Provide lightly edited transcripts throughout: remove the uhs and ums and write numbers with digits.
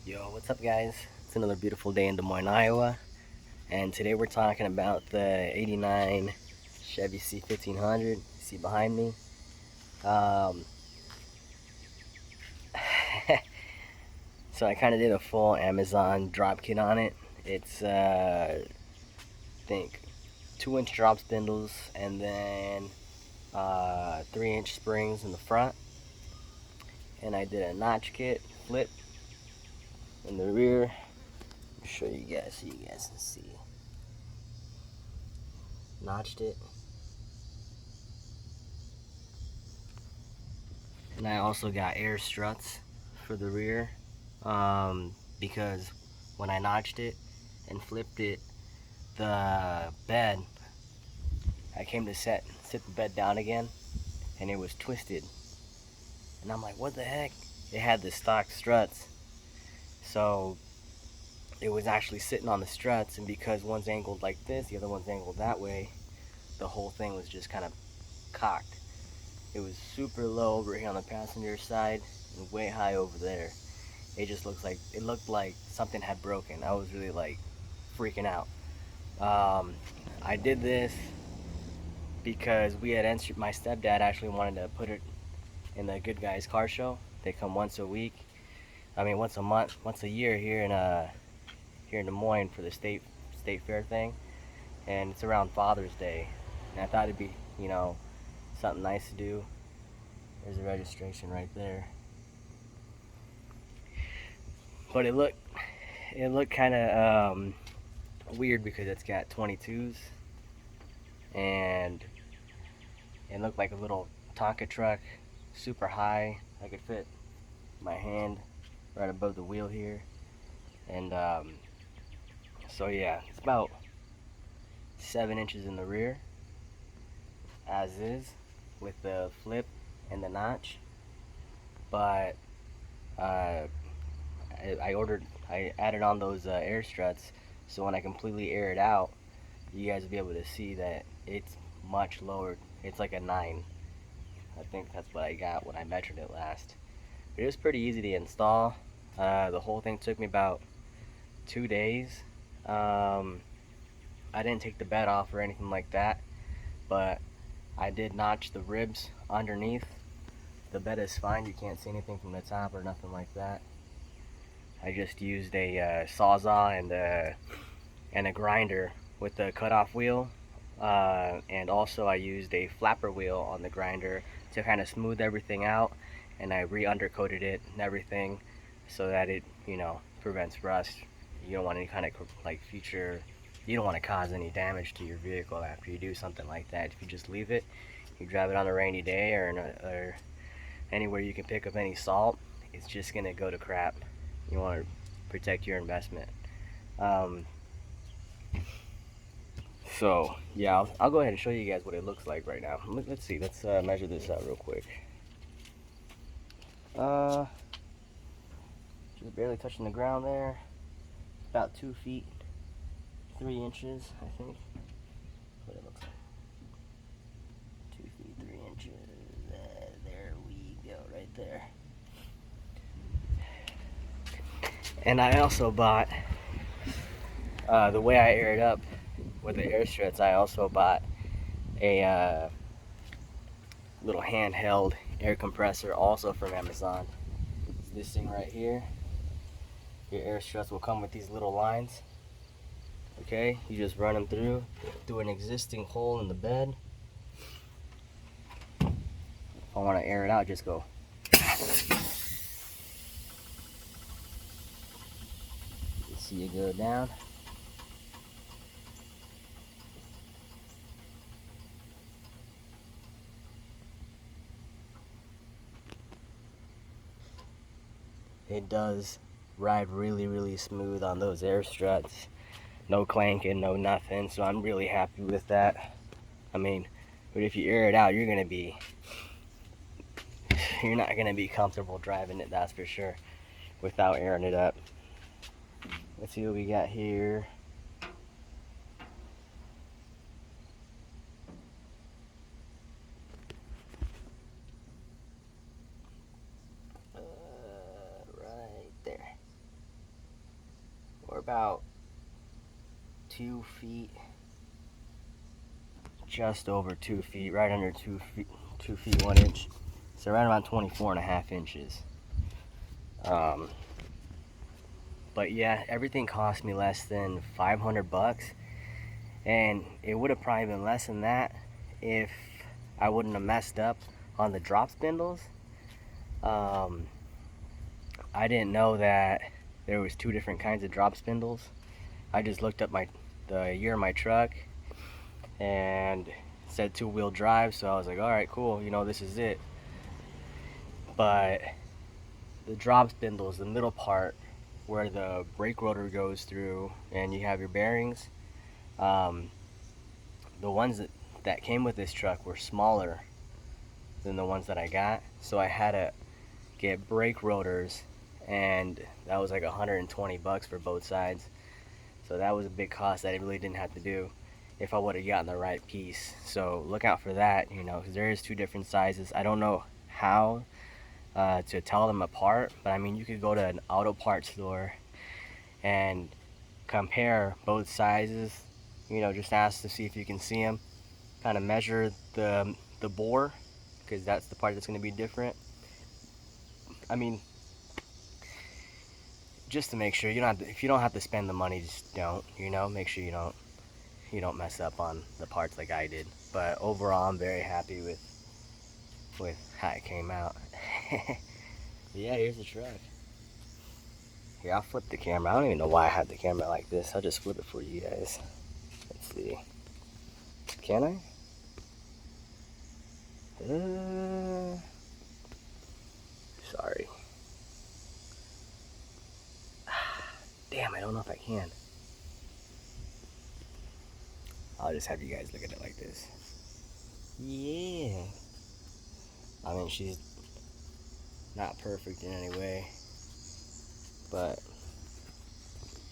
Yo, what's up guys? It's another beautiful day in Des Moines, Iowa, and today we're talking about the 89 Chevy C1500 you see behind me. Um, so I kind of did a full Amazon drop kit on it. It's I think 2-inch drop spindles and then 3-inch springs in the front, and I did a notch kit flip in the rear. I'll show you guys so you guys can see. Notched it. And I also got air struts for the rear, because when I notched it and flipped it, the bed, I came to sit the bed down again and it was twisted. And I'm like, what the heck? It had the stock struts. So it was actually sitting on the struts, and because one's angled like this, the other one's angled that way, the whole thing was just kind of cocked. It was super low over here on the passenger side and way high over there. It just looked like something had broken. I was really like freaking out. I did this because we had entered, my stepdad actually wanted to put it in the Good Guys car show. They come once a week. I mean once a month, once a year here in Des Moines for the state fair thing, and it's around Father's Day. And I thought it'd be, something nice to do. There's the registration right there. But it looked kind of weird because it's got 22s, and it looked like a little Tonka truck, super high. I could fit my hand right above the wheel here, and so yeah, it's about 7 inches in the rear, as is, with the flip and the notch. But I added on those air struts, so when I completely air it out, you guys will be able to see that it's much lower. It's like a 9. I think that's what I got when I measured it last. It was pretty easy to install. The whole thing took me about 2 days. I didn't take the bed off or anything like that, but I did notch the ribs underneath. The bed is fine. You can't see anything from the top or nothing like that. I just used a sawzall and a grinder with the cutoff wheel, and also I used a flapper wheel on the grinder to kind of smooth everything out, and I re-undercoated it and everything so that it, prevents rust. You don't want any kind of you don't want to cause any damage to your vehicle after you do something like that. If you just leave it, you drive it on a rainy day or anywhere you can pick up any salt, it's just gonna go to crap. You want to protect your investment. So yeah, I'll go ahead and show you guys what it looks like right now. Let's see. Let's measure this out real quick. Just barely touching the ground there. About 2 feet, 3 inches, I think. What it looks like. 2 feet, 3 inches. There we go, right there. And I also bought, the way I air it up with the air struts, I also bought a little handheld air compressor, also from Amazon. It's this thing right here. Your air struts will come with these little lines. Okay, you just run them through an existing hole in the bed. If I want to air it out, just go. You see it go down. It does ride really, really smooth on those air struts. No clanking, no nothing. So I'm really happy with that. I mean, but if you air it out, you're not gonna be comfortable driving it, that's for sure, without airing it up. Let's see what we got here. Right there. about 2 feet, just over 2 feet, right under 2 feet 1 inch. So right around 24.5 inches. But yeah, everything cost me less than 500 bucks, and it would have probably been less than that if I wouldn't have messed up on the drop spindles. I didn't know that there was 2 different kinds of drop spindles. I just looked up the year of my truck and it said 2-wheel drive, so I was like, all right, cool, you know, this is it. But the drop spindles, the middle part where the brake rotor goes through and you have your bearings, the ones that came with this truck were smaller than the ones that I got, so I had to get brake rotors, and that was like 120 bucks for both sides. So that was a big cost that I really didn't have to do if I would have gotten the right piece. So look out for that, you know, because there is 2 different sizes. I don't know how to tell them apart, but I mean, you could go to an auto parts store and compare both sizes, you know, just ask to see if you can see them, kind of measure the bore, because that's the part that's going to be different. I mean, just to make sure you don't have to, if you don't have to spend the money, just don't, you know, make sure you don't mess up on the parts like I did. But overall, I'm very happy with how it came out. Yeah, here's the truck. Here, I'll flip the camera. I don't even know why I have the camera like this. I'll just flip it for you guys. Let's see. Can I? Sorry. Damn, I don't know if I can. I'll just have you guys look at it like this. Yeah. I mean, she's not perfect in any way, but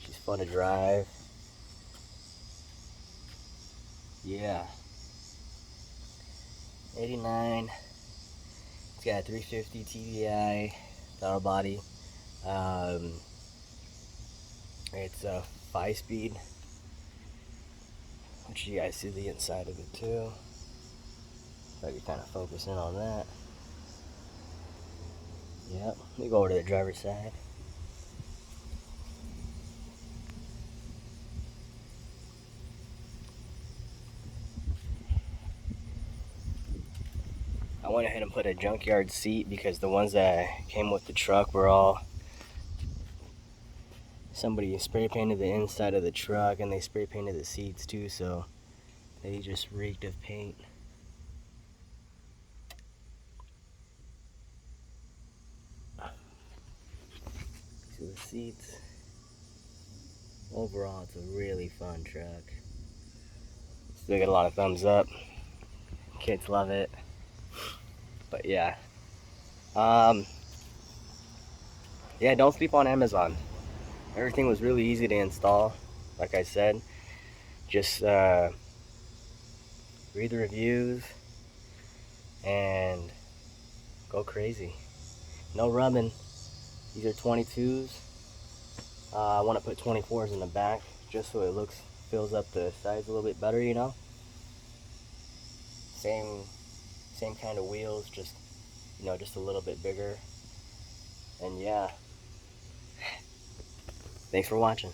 she's fun to drive. Yeah. 89. It's got a 350 TDI throttle body. It's a 5-speed, which you guys see the inside of it too. So I can kind of focus in on that. Yep. Let me go over to the driver's side. I went ahead and put a junkyard seat because the ones that came with the truck were all, somebody spray painted the inside of the truck and they spray painted the seats too, so they just reeked of paint. See the seats. Overall, it's a really fun truck. Still get a lot of thumbs up. Kids love it. But yeah. Yeah, don't sleep on Amazon. Everything was really easy to install. Like I said, just read the reviews and go crazy. No rubbing. These are 22s. I want to put 24s in the back just so it fills up the sides a little bit better, you know. Same kind of wheels, just, you know, just a little bit bigger. And yeah. Thanks for watching.